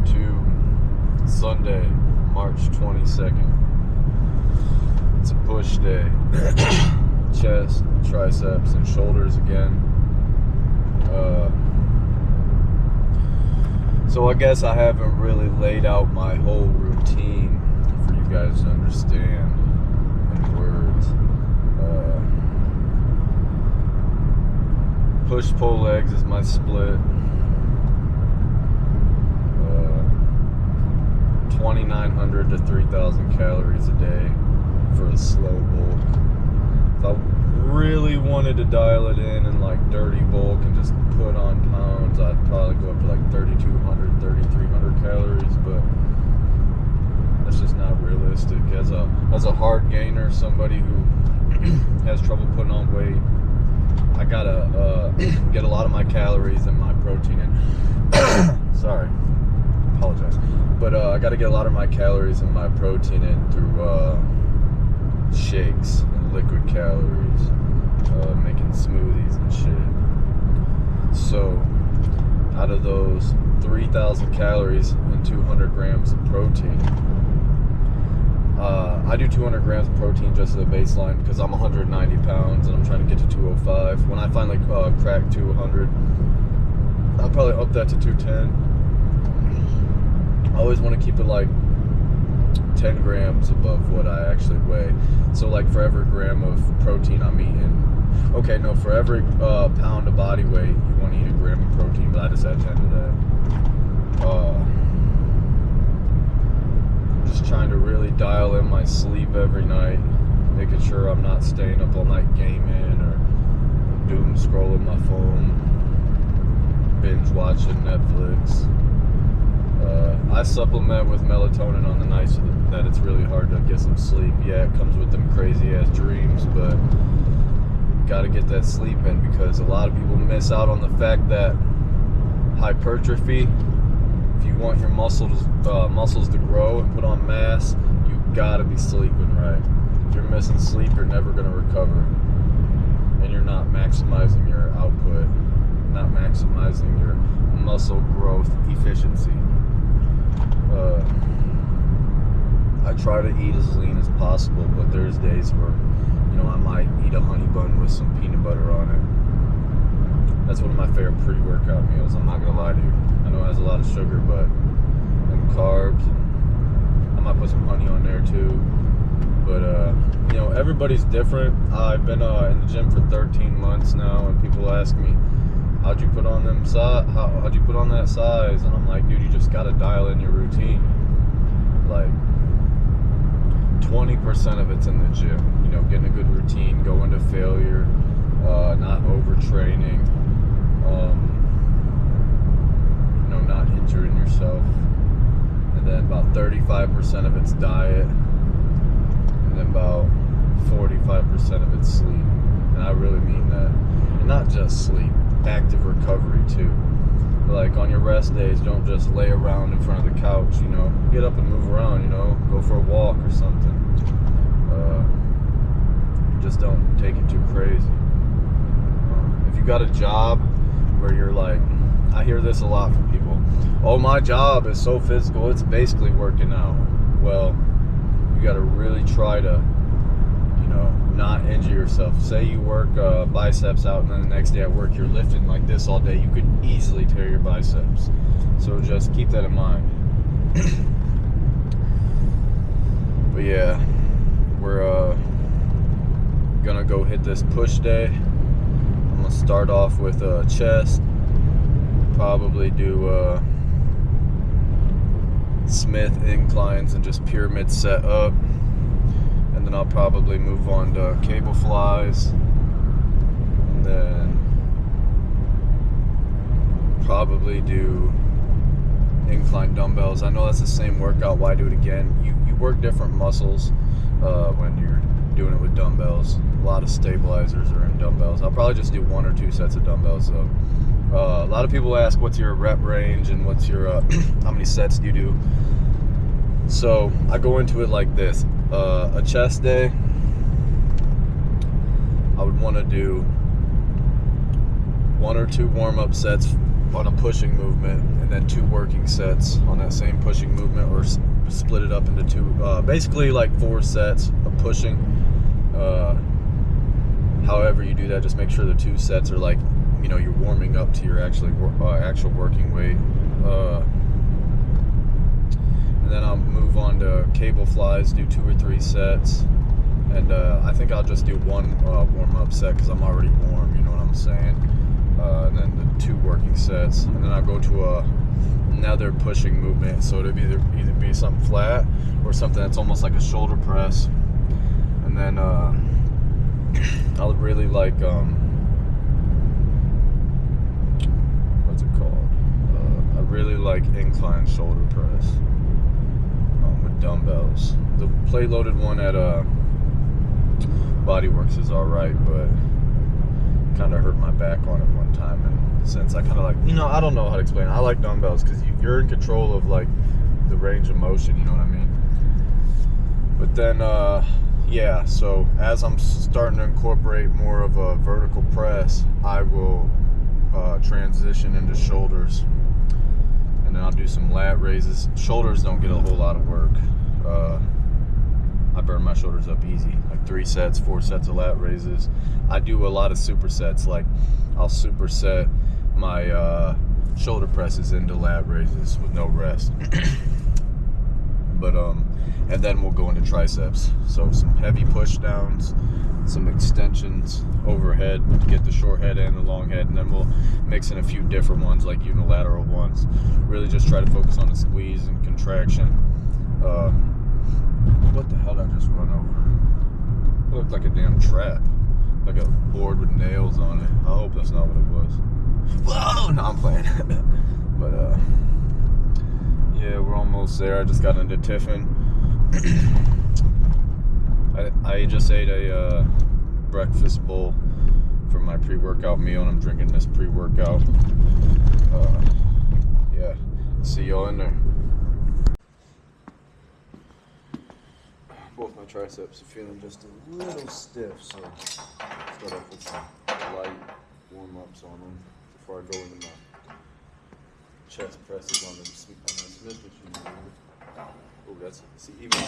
YouTube, Sunday, March 22nd. It's a push day. Chest, triceps, and shoulders again. So I guess I haven't really laid out my whole routine for you guys to understand in words. Push-pull legs is my split. 2,900 to 3,000 calories a day for a slow bulk. If I really wanted to dial it in and like dirty bulk and just put on pounds, I'd probably go up to like 3,200, 3,300 calories, but that's just not realistic. As a hard gainer, somebody who has trouble putting on weight, I gotta get a lot of my calories and my protein in. Sorry, apologize. But I gotta get a lot of my calories and my protein in through shakes and liquid calories, making smoothies and shit. So out of those 3,000 calories and 200 grams of protein, I do 200 grams of protein just as a baseline because I'm 190 pounds and I'm trying to get to 205. When I finally crack 200, I'll probably up that to 210. I always want to keep it like 10 grams above what I actually weigh. So like for every gram of protein I'm eating, for every pound of body weight, you want to eat a gram of protein, but I just add 10 to that. Just trying to really dial in my sleep every night, making sure I'm not staying up all night gaming or doom scrolling my phone, binge watching Netflix. I supplement with melatonin on the nights that it's really hard to get some sleep. Yeah, it comes with them crazy ass dreams, but gotta get that sleep in because a lot of people miss out on the fact that hypertrophy, if you want your muscles to grow and put on mass, you gotta be sleeping right. If you're missing sleep, you're never gonna recover, and you're not maximizing your output, not maximizing your muscle growth efficiency. I try to eat as lean as possible, but there's days where, I might eat a honey bun with some peanut butter on it. That's one of my favorite pre-workout meals. I'm not gonna lie to you. I know it has a lot of sugar, but and carbs. I might put some honey on there too. But everybody's different. I've been in the gym for 13 months now, and people ask me, how'd you put on that size? And I'm like, dude, you just gotta dial in your routine. Like 20% of it's in the gym. Getting a good routine, going to failure, not overtraining, not injuring yourself. And then about 35% of it's diet, and then about 45% of it's sleep. And I really mean that. And not just sleep, active recovery too. Like on your rest days, don't just lay around in front of the couch, get up and move around, go for a walk or something. Just don't take it too crazy. If you got a job where you're like, I hear this a lot from people, oh, my job is so physical, it's basically working out. Well, you got to really try to, not injure yourself. Say you work biceps out and then the next day at work you're lifting like this all day, you could easily tear your biceps. So just keep that in mind. But yeah, we're gonna go hit this push day. I'm gonna start off with chest, probably do Smith inclines and just pyramid set up. And then I'll probably move on to cable flies, and then probably do incline dumbbells. I know that's the same workout. Why do it again? You work different muscles when you're doing it with dumbbells. A lot of stabilizers are in dumbbells. I'll probably just do 1 or 2 sets of dumbbells though. A lot of people ask what's your rep range and what's your how many sets do you do. So I go into it like this. A chest day, I would want to do 1 or 2 warm-up sets on a pushing movement, and then 2 working sets on that same pushing movement, or split it up into 2, basically like 4 sets of pushing. However you do that, just make sure the 2 sets are like, you know, you're warming up to your actual working weight. And then I'll move on to cable flies, do 2 or 3 sets, and I think I'll just do 1 warm-up set because I'm already warm, you know what I'm saying. And then the 2 working sets, and then I'll go to another pushing movement, so it'll either be something flat or something that's almost like a shoulder press. And then I'll really like what's it called? I really like incline shoulder press with dumbbells. The plate loaded one at Bodyworks is alright, but kind of hurt my back on it one time, and since I kind of like, you know, I don't know how to explain it. I like dumbbells because you're in control of like the range of motion, you know what I mean. But then yeah, so as I'm starting to incorporate more of a vertical press, I will transition into shoulders, and then I'll do some lat raises. Shoulders don't get a whole lot of work. I burn my shoulders up easy, like 3 sets, 4 sets of lat raises. I do a lot of supersets, like I'll superset my shoulder presses into lat raises with no rest. But and then we'll go into triceps. So some heavy push downs, some extensions overhead to get the short head and the long head, and then we'll mix in a few different ones like unilateral ones. Really just try to focus on the squeeze and contraction. What the hell did I just run over? It looked like a damn trap, like a board with nails on it. I hope that's not what it was. Whoa! No, I'm playing. But yeah, we're almost there. I just got into tiffin. I just ate a breakfast bowl for my pre-workout meal, and I'm drinking this pre-workout. Yeah, see y'all in there. Both my triceps are feeling just a little stiff, so start off with some light warm-ups on them before I go into my chest presses on the Smith machine. Oh, that's, see, even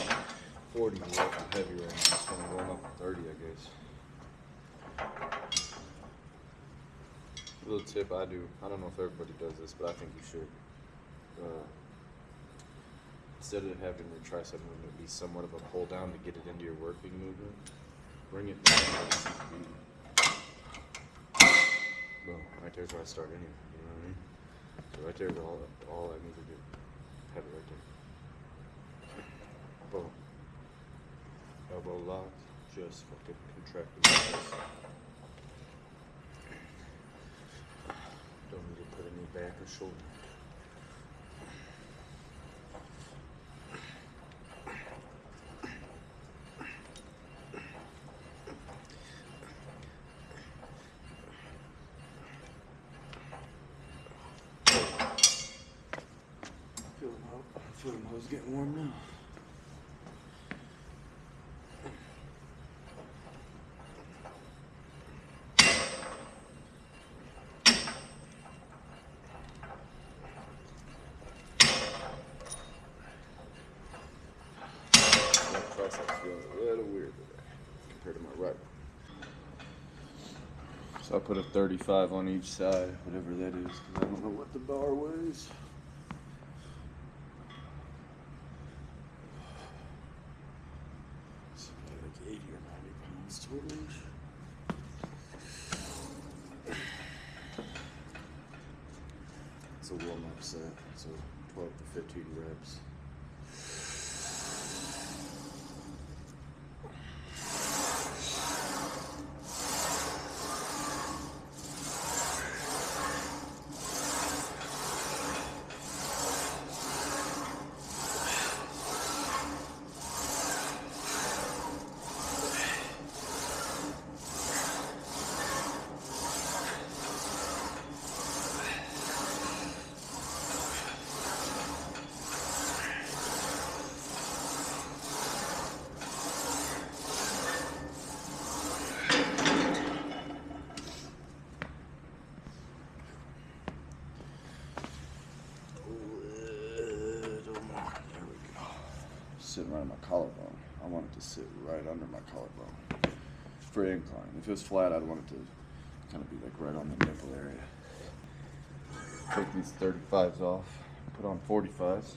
40 is heavy right now. It's going to warm up to 30, I guess. Little tip I do, I don't know if everybody does this, but I think you should. Instead of having your tricep movement be somewhat of a pull down to get it into your working movement, bring it down to the speed. Boom, right there's where I start anyway, you know what I mean? So right there's all I need to do. Have it right there. Boom. Elbow locked, just fucking contract the muscles. Don't need to put any back or shoulder. I feel them hoes getting warm now. My triceps feeling a little weird today compared to my right. So I put a 35 on each side, whatever that is, because I don't know what the bar weighs. Like 80 or 90 pounds total. It's a warm-up set, so 12 to 15 reps. sitting right on my collarbone. I want it to sit right under my collarbone for incline. If it was flat, I'd want it to kind of be like right on the nipple area. Take these 35s off, put on 45s.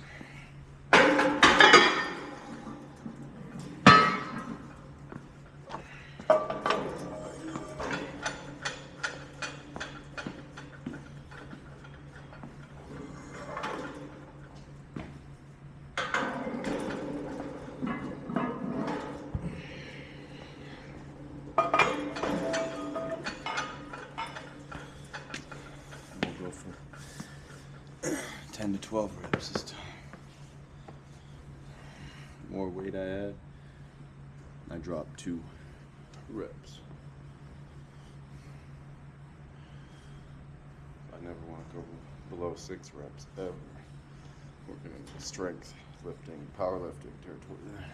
We'll go for 10 to 12 reps this time. The more weight I add, I drop 2 reps. I never want to go below 6 reps ever. Working in the strength lifting, powerlifting territory there.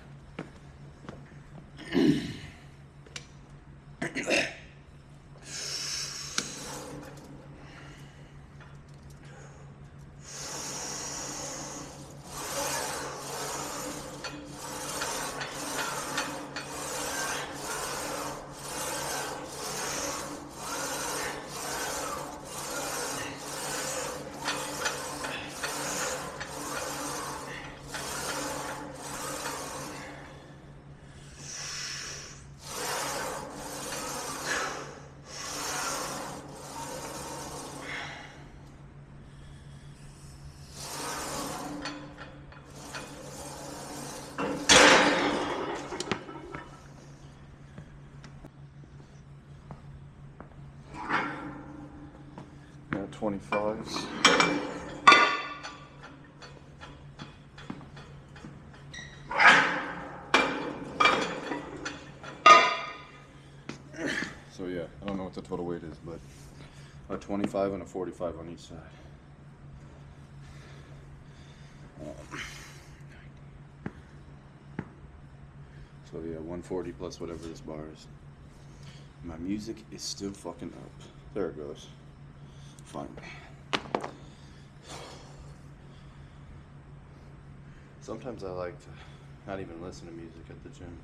Now 25s. So yeah, I don't know what the total weight is, but a 25 and a 45 on each side. So yeah, 140 plus whatever this bar is. My music is still fucking up. There it goes. Fine. Sometimes I like to not even listen to music at the gym.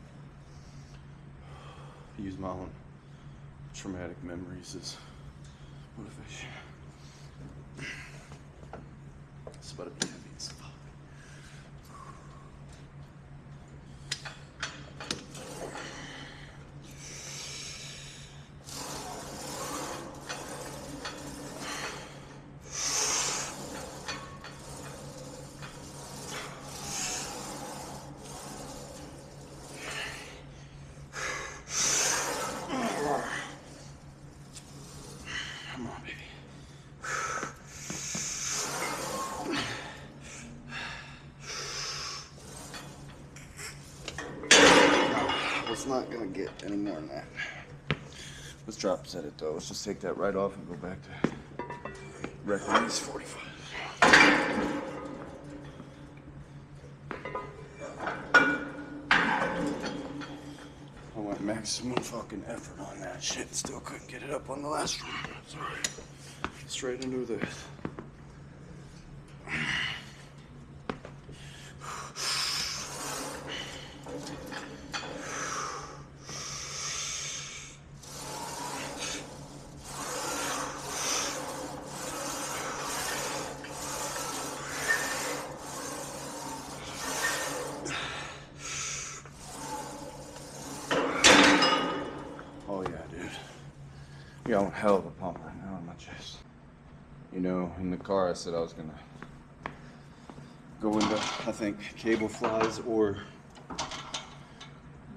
Use my own traumatic memories as motivation. It's about to be heavy as fuck. Come on, baby. It's not gonna get any more than that. Let's drop set it though. Let's just take that right off and go back to release 45. I went maximum fucking effort on that shit. Still couldn't get it up on the last one. Sorry. Straight into this. Oh yeah, dude. You got one hell of a pump right now on my chest. You know, in the car I said I was gonna go into, I think, cable flies or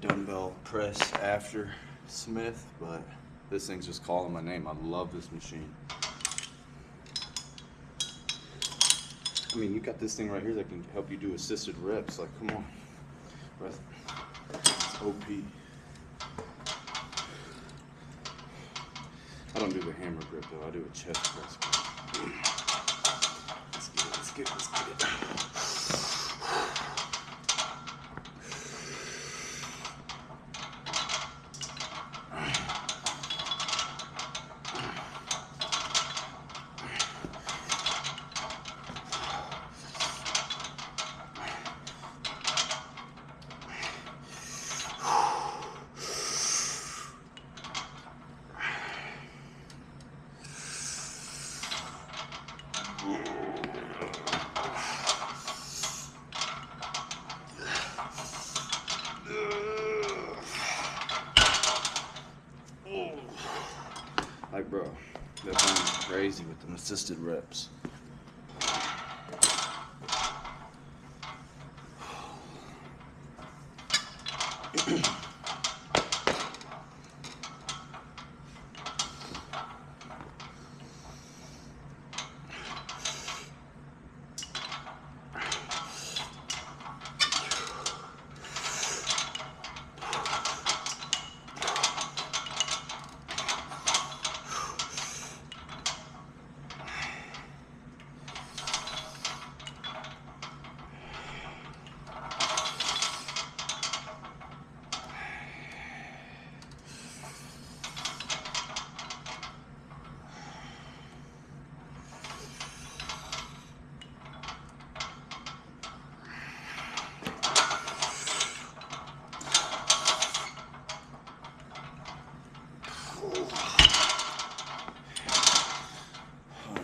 dumbbell press after Smith, but this thing's just calling my name. I love this machine. I mean, you got this thing right here that can help you do assisted reps. Like, come on. It's OP. I don't do the hammer grip though, I do a chest press grip. Let's get it, let's get it, let's get it. Like, bro, they're going crazy with them assisted reps.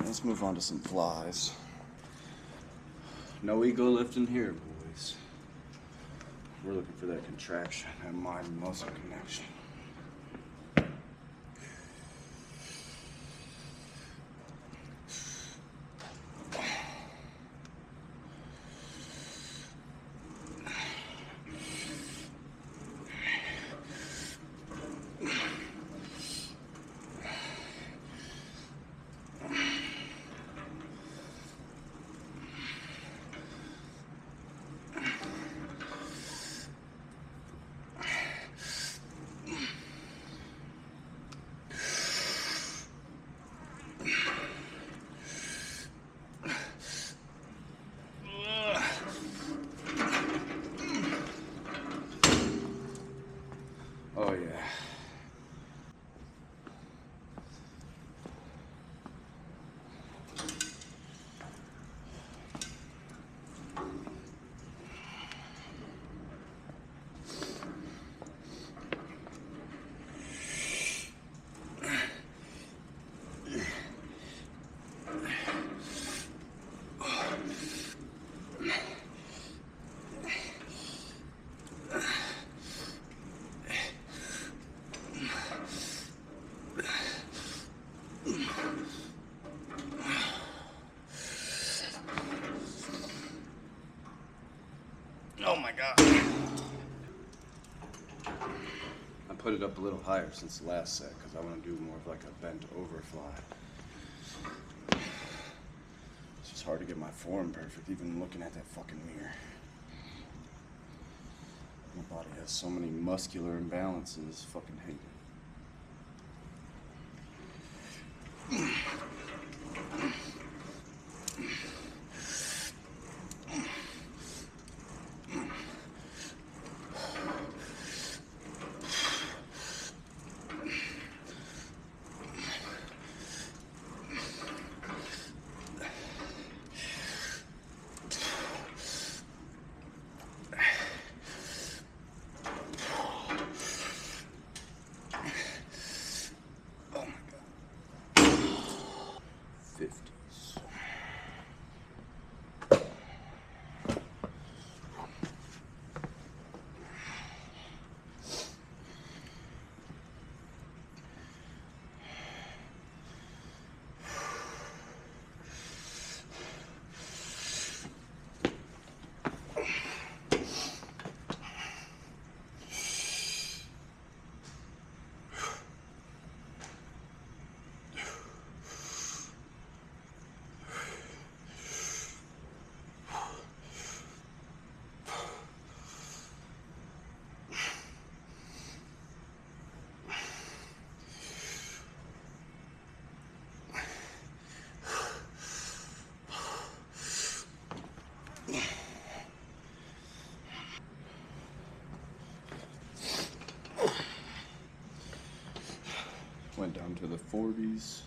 Let's move on to some flies. No ego lifting here, boys. We're looking for that contraction, that mind-muscle connection. Oh yeah. Oh my God. I put it up a little higher since the last set because I want to do more of like a bent over fly. It's just hard to get my form perfect even looking at that fucking mirror. My body has so many muscular imbalances, fucking hate it. Went down to the 40s.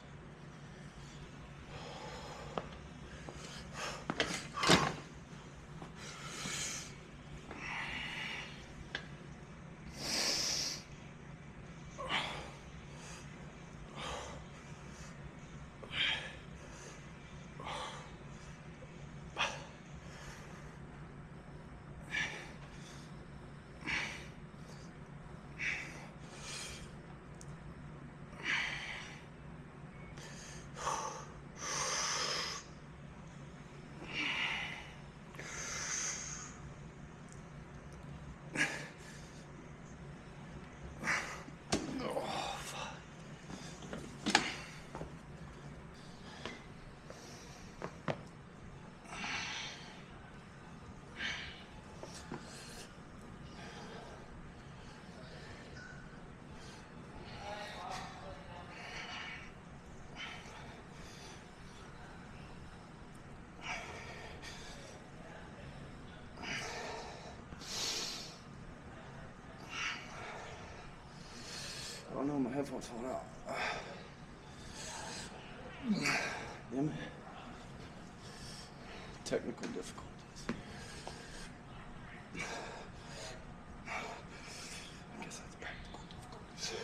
headphones falling out. Damn it. Technical difficulties. I guess that's practical difficulties.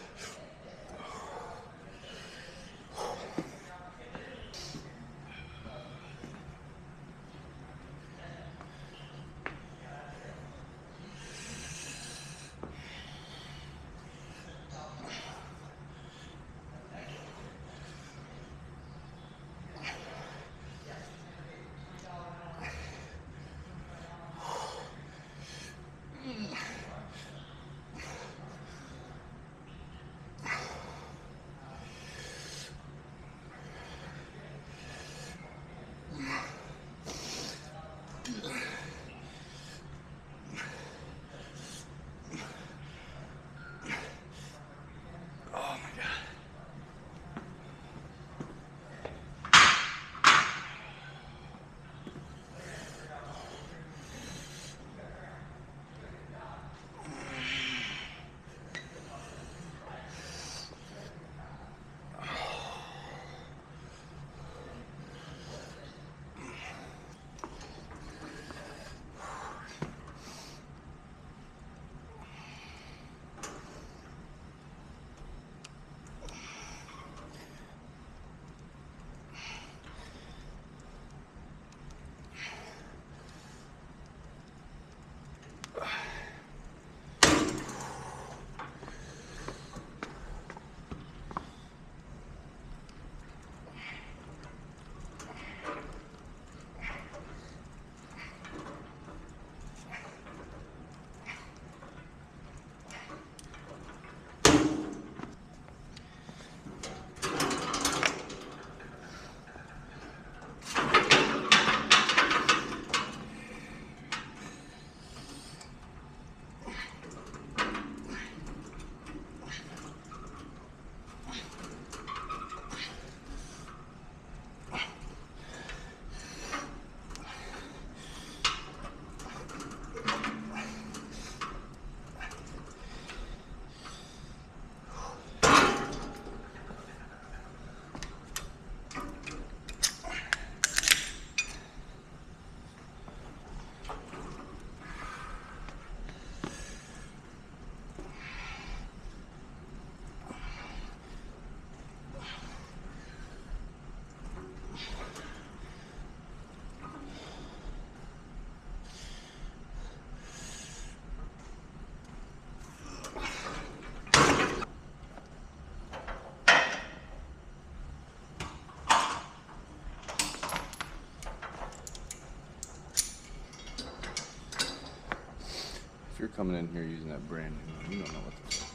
If you're coming in here using that brand new one, you don't know what this is.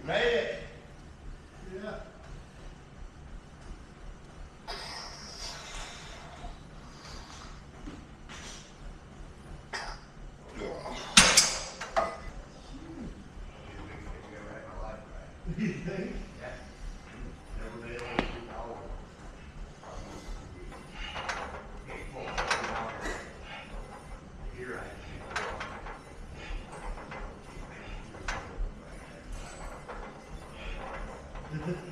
Made it. Yeah. You think? Yeah. Never been able to do power. Here I am.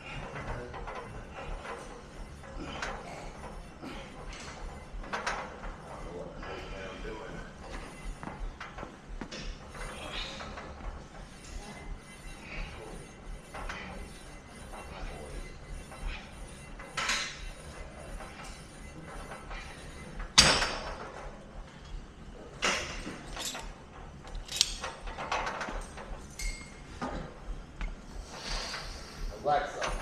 Alexa.